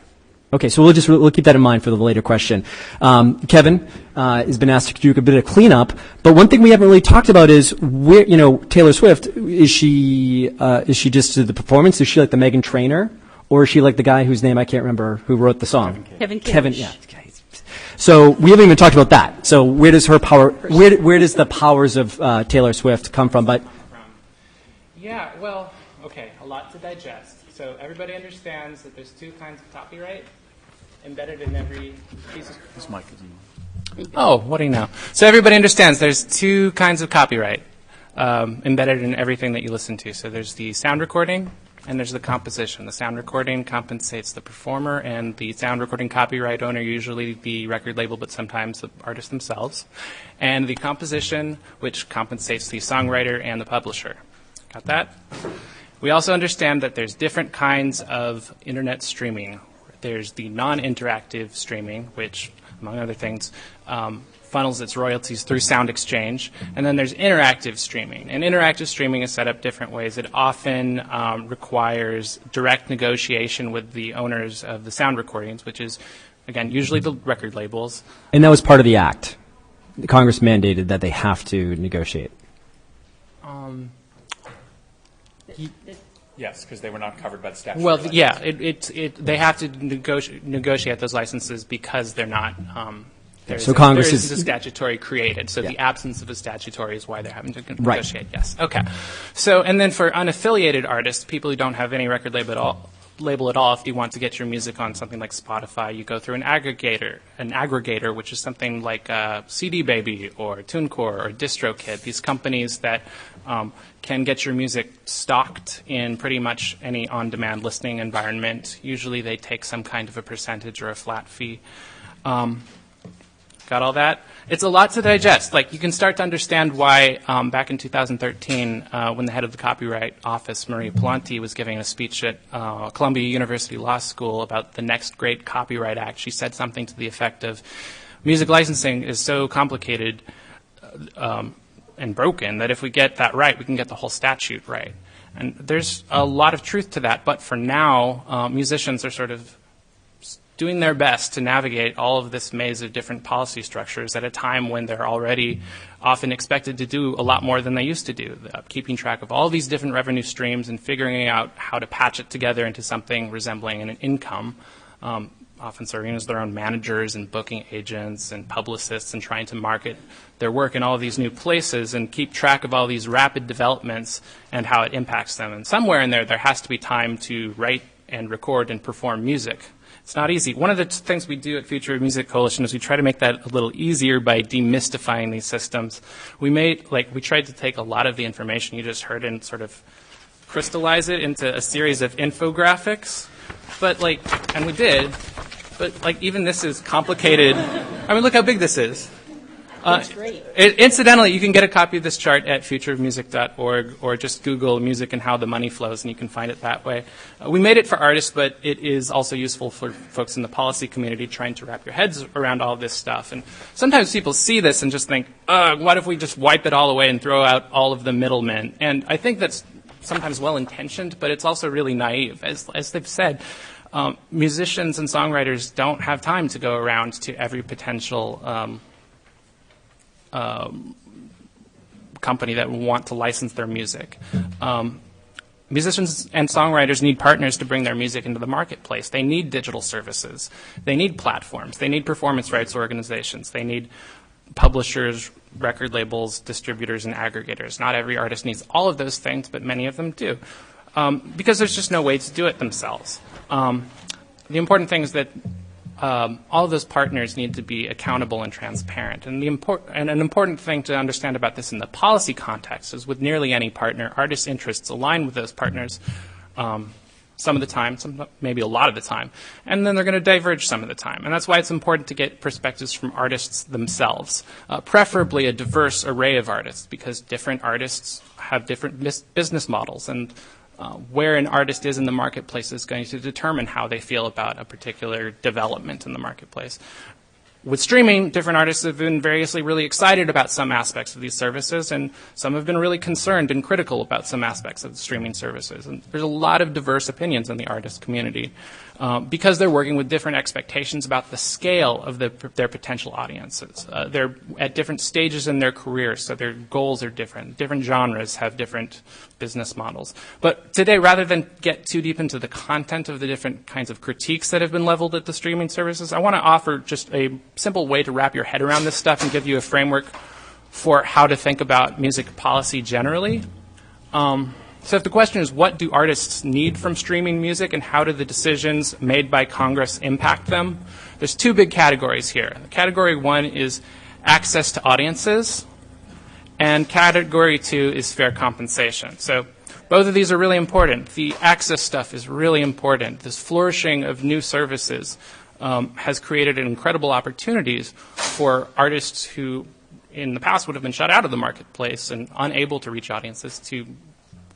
Okay, so we'll keep that in mind for the later question. Kevin has been asked to do a bit of cleanup, but one thing we haven't really talked about is where, Taylor Swift, is she just the performance? Is she like the Meghan Trainor? Or is she like the guy whose name I can't remember who wrote the song? Kevin, yeah. So we haven't even talked about that. So where does her power, where does the powers of Taylor Swift come from? Yeah, well, okay, a lot to digest. So everybody understands that there's two kinds of copyright embedded in every piece of... This mic is Oh, what do you know? So everybody understands there's two kinds of copyright embedded in everything that you listen to. So there's the sound recording and there's the composition. The sound recording compensates the performer, and the sound recording copyright owner, usually the record label, but sometimes the artist themselves. And the composition, which compensates the songwriter and the publisher. Got that? We also understand that there's different kinds of internet streaming. There's the non-interactive streaming, which, among other things, funnels its royalties through sound exchange. And then there's interactive streaming. And interactive streaming is set up different ways. It often requires direct negotiation with the owners of the sound recordings, which is, again, usually the record labels. And that was part of the act. The Congress mandated that they have to negotiate. Yes, because they were not covered by the statute. Well, yeah, they have to negotiate those licenses because they're not. Congress is a statutory created, so the absence of a statutory is why they're having to negotiate. Right. Yes. Okay. So, and then for unaffiliated artists, people who don't have any record label at all, if you want to get your music on something like Spotify, you go through an aggregator, which is something like CD Baby or TuneCore or DistroKid. These companies that can get your music stocked in pretty much any on-demand listening environment. Usually they take some kind of a percentage or a flat fee. Got all that? It's a lot to digest. Like, you can start to understand why back in 2013, when the head of the Copyright Office, Marie Pallanti, was giving a speech at Columbia University Law School about the next great Copyright Act, she said something to the effect of, music licensing is so complicated and broken that if we get that right, we can get the whole statute right. And there's a lot of truth to that, but for now, musicians are sort of doing their best to navigate all of this maze of different policy structures at a time when they're already often expected to do a lot more than they used to do, keeping track of all these different revenue streams and figuring out how to patch it together into something resembling an income. Often serving as their own managers and booking agents and publicists and trying to market their work in all of these new places and keep track of all these rapid developments and how it impacts them. And somewhere in there has to be time to write and record and perform music. It's not easy. One of the things we do at Future of Music Coalition is we try to make that a little easier by demystifying these systems. We tried to take a lot of the information you just heard and sort of crystallize it into a series of infographics. And we did, but even this is complicated. I mean, look how big this is. That's great. Incidentally, you can get a copy of this chart at futureofmusic.org or just Google music and how the money flows, and you can find it that way. We made it for artists, but it is also useful for folks in the policy community trying to wrap your heads around all this stuff. And sometimes people see this and just think, what if we just wipe it all away and throw out all of the middlemen? And I think that's sometimes well-intentioned, but it's also really naive. As they've said, musicians and songwriters don't have time to go around to every potential company that want to license their music. Musicians and songwriters need partners to bring their music into the marketplace. They need digital services. They need platforms. They need performance rights organizations. They need publishers, record labels, distributors, and aggregators. Not every artist needs all of those things, but many of them do, because there's just no way to do it themselves. The important thing is that all of those partners need to be accountable and transparent. And an important thing to understand about this in the policy context is with nearly any partner, artists' interests align with those partners some of the time, maybe a lot of the time, and then they're going to diverge some of the time. And that's why it's important to get perspectives from artists themselves, preferably a diverse array of artists, because different artists have different business models, and where an artist is in the marketplace is going to determine how they feel about a particular development in the marketplace. With streaming, different artists have been variously really excited about some aspects of these services, and some have been really concerned and critical about some aspects of the streaming services. And there's a lot of diverse opinions in the artist community because they're working with different expectations about the scale of their potential audiences. They're at different stages in their careers, so their goals are different. Different genres have different business models. But today, rather than get too deep into the content of the different kinds of critiques that have been leveled at the streaming services, I want to offer just a simple way to wrap your head around this stuff and give you a framework for how to think about music policy generally. So if the question is, what do artists need from streaming music and how do the decisions made by Congress impact them? There's two big categories here. Category one is access to audiences, and category two is fair compensation. So both of these are really important. The access stuff is really important. This flourishing of new services has created incredible opportunities for artists who in the past would have been shut out of the marketplace and unable to reach audiences to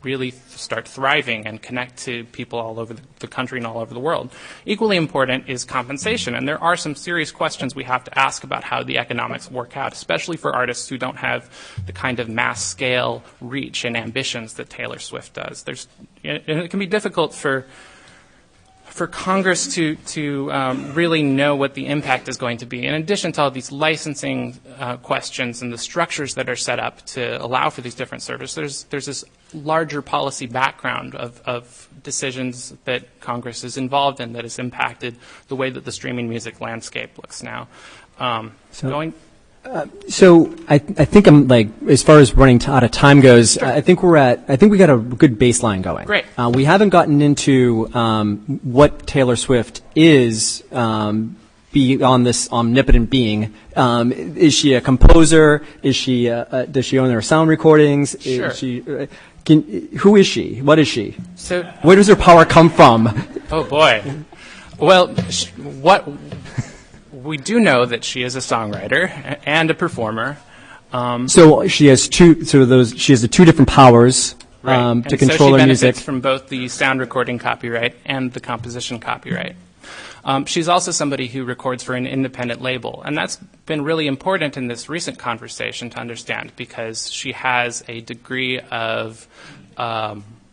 really start thriving and connect to people all over the country and all over the world. Equally important is compensation, and there are some serious questions we have to ask about how the economics work out, especially for artists who don't have the kind of mass scale reach and ambitions that Taylor Swift does. And it can be difficult for Congress to really know what the impact is going to be. In addition to all these licensing questions and the structures that are set up to allow for these different services, there's this larger policy background of decisions that Congress is involved in that has impacted the way that the streaming music landscape looks now. So I think I'm like, as far as running out of time goes, Sure. I think we got a good baseline going. Great. We haven't gotten into what Taylor Swift is beyond this omnipotent being. Is she a composer? Is she does she own her sound recordings? Sure. Is she, who is she? What is she? So, Where does her power come from? oh boy. Well, we do know that she is a songwriter and a performer. So she has she has the two different powers Right. to control so her she music. benefits from both the sound recording copyright and the composition copyright. She's also somebody who records for an independent label, and that's been really important in this recent conversation to understand because she has a degree of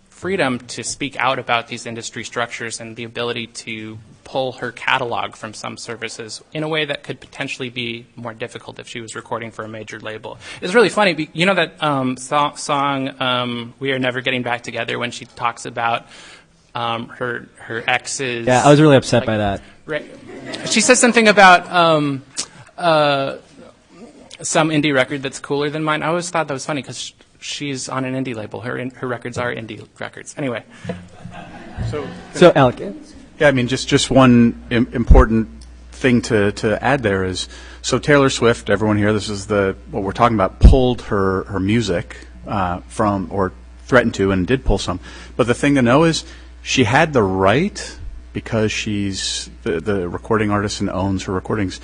freedom to speak out about these industry structures and the ability to pull her catalog from some services in a way that could potentially be more difficult if she was recording for a major label. It's really funny. You know that song, We Are Never Getting Back Together, when she talks about her ex's... Yeah, I was really upset by that. Right. She says something about some indie record that's cooler than mine. I always thought that was funny because she's on an indie label. Her records are indie records. Anyway. So Alec. Yeah, I mean, just one important thing to add there is, so Taylor Swift, everyone here, this is what we're talking about, pulled her music from, or threatened to, and did pull some. But the thing to know is, she had the right, because she's the recording artist and owns her recordings,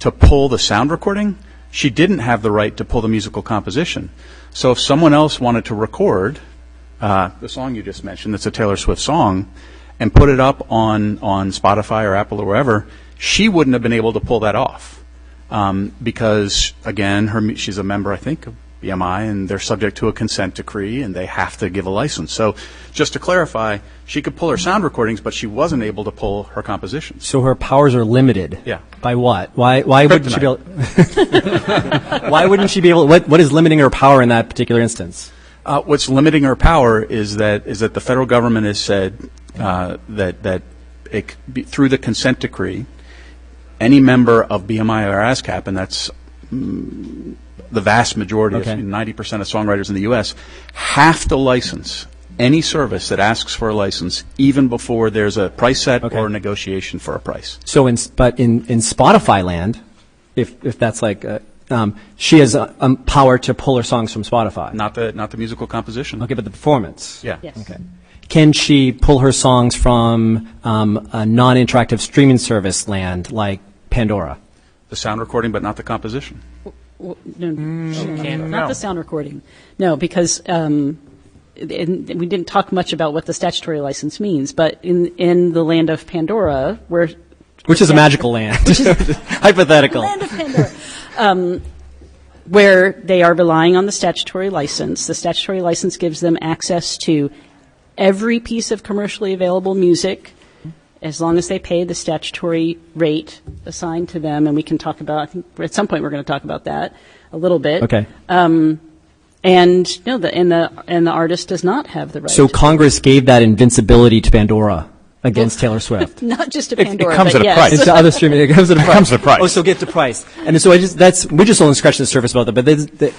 to pull the sound recording. She didn't have the right to pull the musical composition. So if someone else wanted to record the song you just mentioned, that's a Taylor Swift song, and put it up on Spotify or Apple or wherever, she wouldn't have been able to pull that off. Because, again, she's a member, I think, of BMI, and they're subject to a consent decree, and they have to give a license. So just to clarify, she could pull her sound recordings, but she wasn't able to pull her compositions. So her powers are limited. Yeah. By what? Why wouldn't she be able? Why wouldn't she be able? What is limiting her power in that particular instance? What's limiting her power is that the federal government has said that through the consent decree, any member of BMI or ASCAP, and that's the vast majority, Okay. of 90% of songwriters in the U.S., have to license any service that asks for a license, even before there's a price set or a negotiation for a price. So, in Spotify land, if that's like, she has power to pull her songs from Spotify. Not the musical composition. Okay, but the performance. Yeah. Yes. Okay. Can she pull her songs from a non-interactive streaming service land like Pandora? The sound recording, but not the composition. Not the sound recording. No, because we didn't talk much about what the statutory license means, but in the land of Pandora, which is a magical land, hypothetical. Land of Pandora. Where they are relying on the statutory license. The statutory license gives them access to every piece of commercially available music, as long as they pay the statutory rate assigned to them, and we can talk about, I think at some point we're going to talk about that a little bit. Okay. And no, the artist does not have the right. So Congress gave that invincibility to Pandora against Taylor Swift. Not just to Pandora, it comes but at a yes. price. It's to other streaming. It comes at a price. comes at a price. Oh, so get the price. And so we're just only scratching the surface about that. But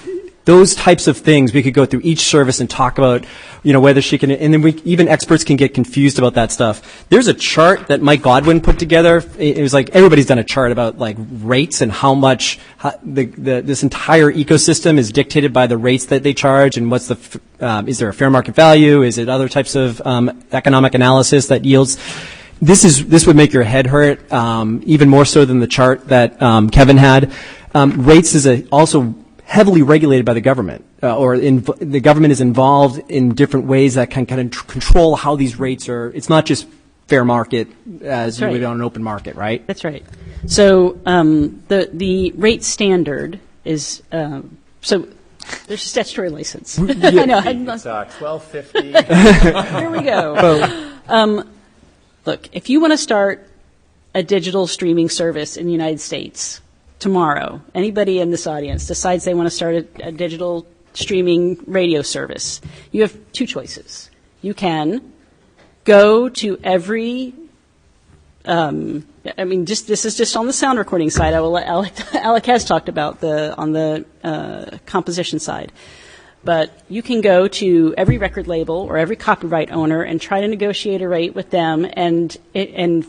those types of things, we could go through each service and talk about, whether she can, and then even experts can get confused about that stuff. There's a chart that Mike Godwin put together. It was like everybody's done a chart about like rates and how much this entire ecosystem is dictated by the rates that they charge, and what's is there a fair market value? Is it other types of economic analysis that yields? This would make your head hurt, even more so than the chart that Kevin had. Rates is also heavily regulated by the government, the government is involved in different ways that can kind of control how these rates are. It's not just fair market as you would on an open market, right? That's right. So the rate standard is so. There's a statutory license. I know. It's $12.50. Here we go. Look, if you want to start a digital streaming service in the United States tomorrow, anybody in this audience decides they want to start a digital streaming radio service, you have two choices. You can go to every this is just on the sound recording side. I will let Alec has talked about on the composition side. But you can go to every record label or every copyright owner and try to negotiate a rate with them. And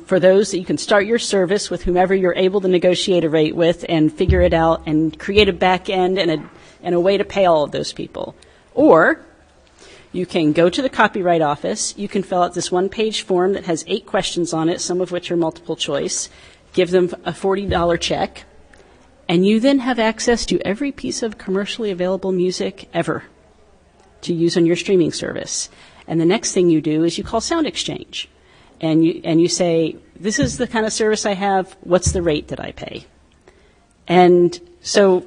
for those that you can start your service with whomever you're able to negotiate a rate with and figure it out and create a back end and a way to pay all of those people. Or you can go to the Copyright Office. You can fill out this one-page form that has 8 questions on it, some of which are multiple choice. Give them a $40 check. And you then have access to every piece of commercially available music ever to use on your streaming service. And the next thing you do is you call Sound Exchange. And you say, this is the kind of service I have, what's the rate that I pay? And so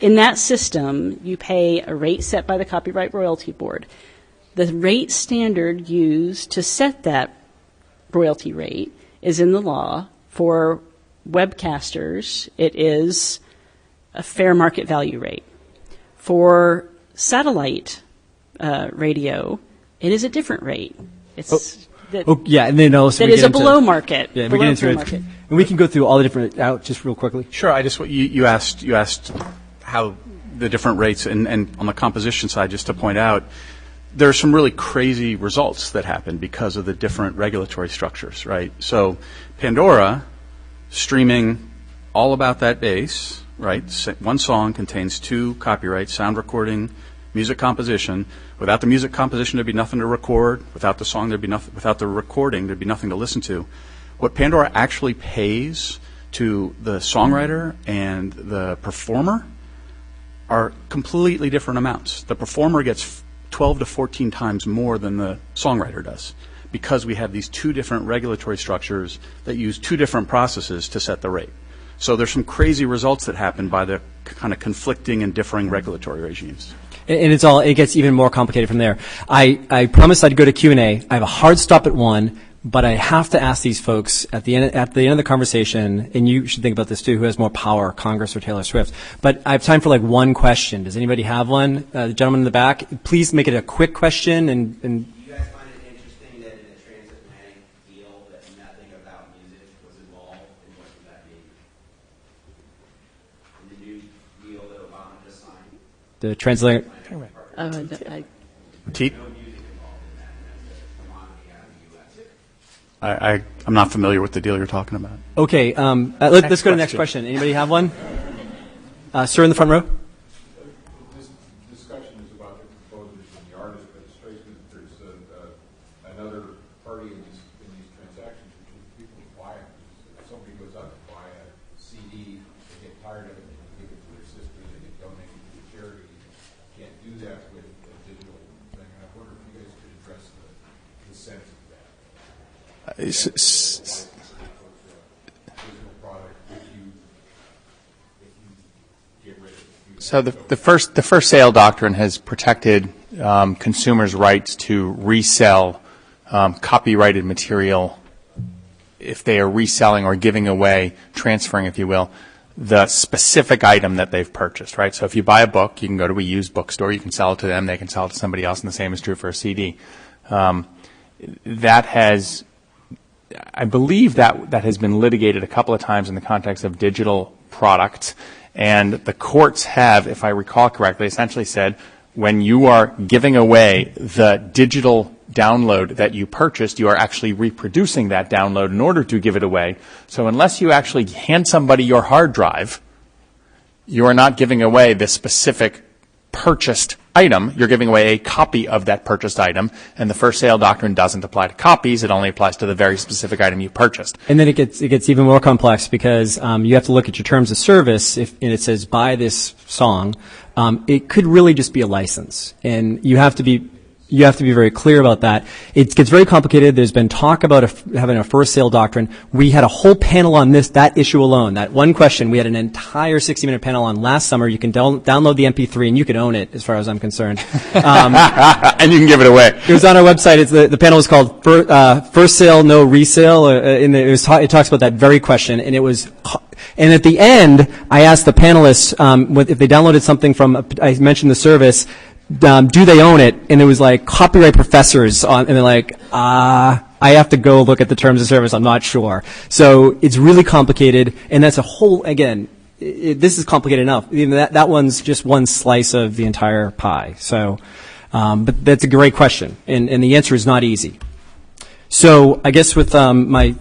in that system, you pay a rate set by the Copyright Royalty Board. The rate standard used to set that royalty rate is in the law. For webcasters, it is a fair market value rate. For satellite radio, it is a different rate. It's and then also that is a below market. Yeah, we get into it, and we can go through all the different just real quickly. Sure. You asked how the different rates, and on the composition side, just to point out, there are some really crazy results that happen because of the different regulatory structures, right? So Pandora, streaming all about that bass, right? One song contains 2 copyrights, sound recording, music composition. Without the music composition, there'd be nothing to record. Without the song, there'd be nothing. Without the recording, there'd be nothing to listen to. What Pandora actually pays to the songwriter and the performer are completely different amounts. The performer gets 12 to 14 times more than the songwriter does, because we have these 2 different regulatory structures that use 2 different processes to set the rate. So there's some crazy results that happen by the kind of conflicting and differing regulatory regimes. And it gets even more complicated from there. I promised I'd go to Q&A. I have a hard stop at 1, but I have to ask these folks at the end of the conversation, and you should think about this too, who has more power, Congress or Taylor Swift. But I have time for like one question. Does anybody have one? The gentleman in the back, please make it a quick question and Do you guys find it interesting that in a transatlantic deal that nothing about music was involved, and what does that mean? In the new deal that Obama just signed? the translator. Teat? I'm not familiar with the deal you're talking about. Okay, let's go to the next question. Anybody have one? Sir in the front row. This discussion is about the composers and the artists, but it strikes me that there's another party in these transactions, which is people who buy them. If somebody goes out to buy a CD, they get tired of it, they give it to their sister, they get donated to a charity. You can't do that with a digital thing. And I wonder if you guys could address the sense of that. Digital product if you get rid of it. So the first sale doctrine has protected consumers' rights to resell copyrighted material if they are reselling or giving away, transferring, if you will, the specific item that they've purchased, right? So if you buy a book, you can go to a used bookstore, you can sell it to them, they can sell it to somebody else, and the same is true for a CD. I believe that has been litigated a couple of times in the context of digital products, and the courts have, if I recall correctly, essentially said when you are giving away the digital download that you purchased, you are actually reproducing that download in order to give it away. So unless you actually hand somebody your hard drive, you are not giving away the specific purchased item. You're giving away a copy of that purchased item, and the first sale doctrine doesn't apply to copies. It only applies to the very specific item you purchased. And then it gets even more complex because you have to look at your terms of service. And it says buy this song, it could really just be a license, and you have to be very clear about that. It gets very complicated. There's been talk about having a first sale doctrine. We had a whole panel on that issue alone. That one question, we had an entire 60-minute panel on last summer. You can download the MP3 and you can own it, as far as I'm concerned. And you can give it away. It was on our website. The panel was called First Sale, No Resale. It talks about that very question, and and at the end, I asked the panelists if they downloaded something I mentioned the service, do they own it? And it was like copyright professors and they're like, I have to go look at the terms of service. I'm not sure. So it's really complicated, and that's a whole, again, this is complicated enough. That one's just one slice of the entire pie. So, but that's a great question, and the answer is not easy. So I guess with my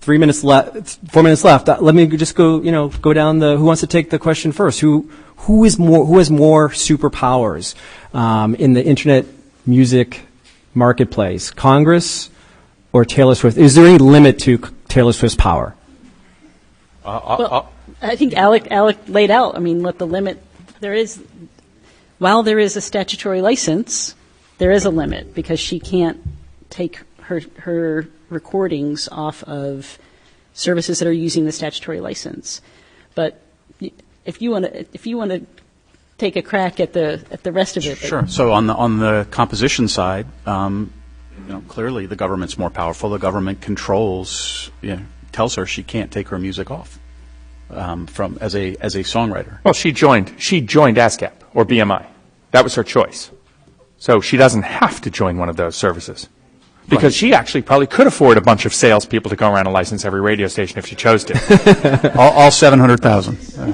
4 minutes left, let me just go down who wants to take the question first? Who has more superpowers in the internet music marketplace? Congress or Taylor Swift? Is there any limit to Taylor Swift's power? Well, I think Alec laid out, what the limit there is. While there is a statutory license, there is a limit because she can't take her recordings off of services that are using the statutory license. But if you want to take a crack at the rest of it. Sure. So on the composition side, clearly the government's more powerful. The government tells her she can't take her music off from as a songwriter. Well, she joined ASCAP or BMI. That was her choice. So she doesn't have to join one of those services. Because she actually probably could afford a bunch of salespeople to go around and license every radio station if she chose to. all 700,000. So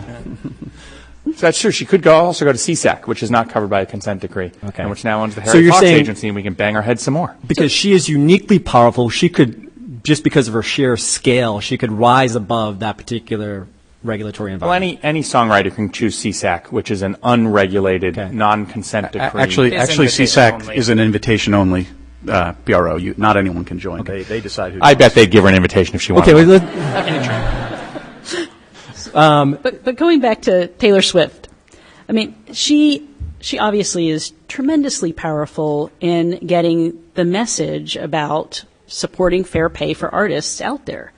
that's true. She could also go to CSAC, which is not covered by a consent decree, and which now owns the Harry Fox Agency, and we can bang our heads some more. Because she is uniquely powerful, she could, just because of her sheer scale, she could rise above that particular regulatory environment. Well, any songwriter can choose CSAC, which is an unregulated, non-consent decree. Actually, CSAC is an invitation-only BRO. Not anyone can join. Okay. They decide who. I bet they'd give her an invitation if she wanted. But going back to Taylor Swift, she obviously is tremendously powerful in getting the message about supporting fair pay for artists out there.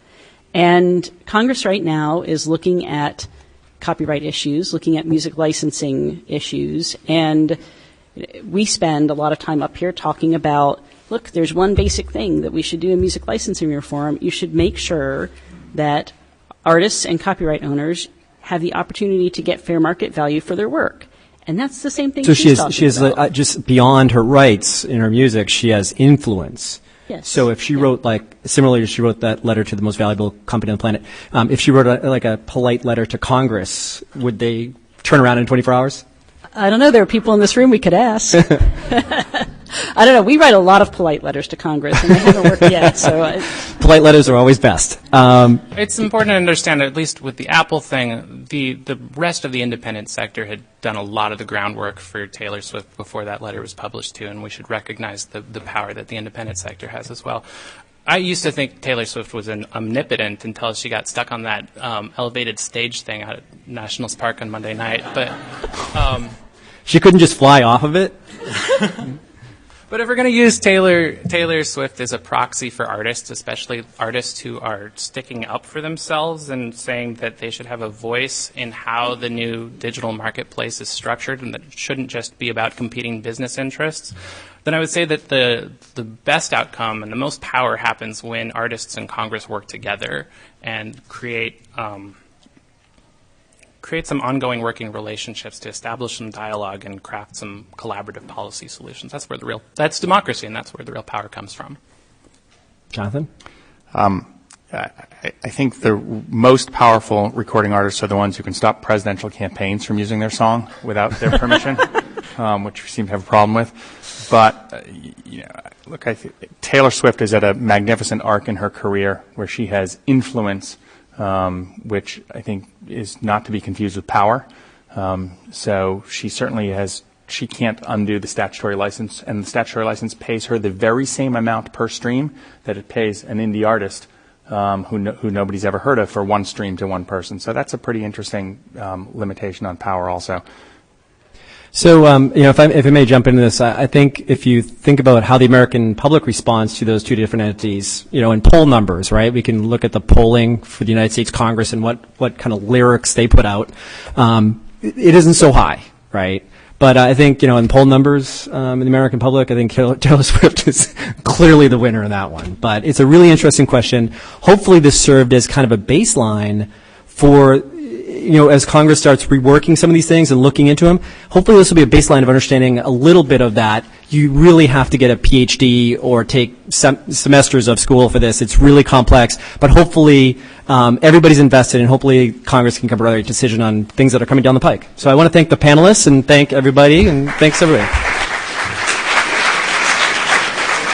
And Congress right now is looking at copyright issues, looking at music licensing issues, and we spend a lot of time up here talking about, look, there's one basic thing that we should do in music licensing reform. You should make sure that artists and copyright owners have the opportunity to get fair market value for their work. And that's the same thing she's talking about. Just beyond her rights in her music, she has influence. Yes. So if she wrote, similarly, she wrote that letter to the most valuable company on the planet, if she wrote a polite letter to Congress, would they turn around in 24 hours? I don't know. There are people in this room we could ask. I don't know. We write a lot of polite letters to Congress, and they haven't worked yet. So polite letters are always best. It's important to understand, at least with the Apple thing, the rest of the independent sector had done a lot of the groundwork for Taylor Swift before that letter was published too, and we should recognize the power that the independent sector has as well. I used to think Taylor Swift was an omnipotent until she got stuck on that elevated stage thing out at Nationals Park on Monday night. But she couldn't just fly off of it? But if we're going to use Taylor Swift as a proxy for artists, especially artists who are sticking up for themselves and saying that they should have a voice in how the new digital marketplace is structured and that it shouldn't just be about competing business interests, then I would say that the best outcome and the most power happens when artists and Congress work together and create some ongoing working relationships to establish some dialogue and craft some collaborative policy solutions. That's democracy, and that's where the real power comes from. Jonathan? I think the most powerful recording artists are the ones who can stop presidential campaigns from using their song without their permission, which we seem to have a problem with. But look, Taylor Swift is at a magnificent arc in her career where she has influence, which I think is not to be confused with power. So she certainly has. She can't undo the statutory license, and the statutory license pays her the very same amount per stream that it pays an indie artist who nobody's ever heard of for one stream to one person. So that's a pretty interesting limitation on power also. So, if I may jump into this, I think if you think about how the American public responds to those two different entities, in poll numbers, right? We can look at the polling for the United States Congress and what kind of lyrics they put out. It isn't so high, right? But I think, in poll numbers in the American public, I think Taylor Swift is clearly the winner in that one. But it's a really interesting question. Hopefully this served as kind of a baseline for, as Congress starts reworking some of these things and looking into them, hopefully this will be a baseline of understanding a little bit of that. You really have to get a PhD or take semesters of school for this. It's really complex, but hopefully everybody's invested, and hopefully Congress can come to a decision on things that are coming down the pike. So I want to thank the panelists and thank everybody, and thanks everybody.